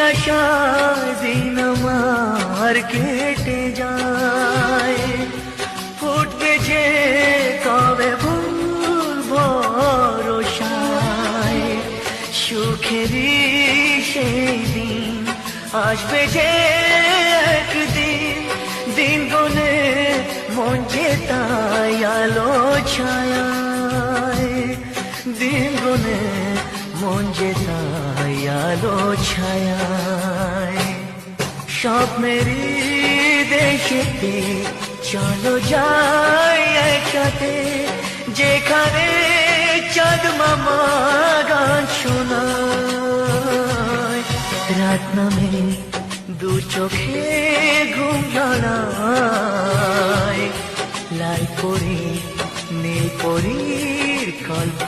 আশায় দিন আমার কেটে যায়, ফুটবে যে কবে ভুল ভরসায়, সুখেরই সেই দিন আসবে যে একদিন, দিন গুনে মন যে তাই আলো ছায়ায়, দিন গুনে মন যে তাই আলো ছায়ায়। স্বপ্নেরই দেশেতে চলো যাই একসাথে, যেখানে চাঁদ মামা গান শোনায়, রাত নামে দু চোখে ঘুম জড়ায়, লাল পরি নীল পরির গল্প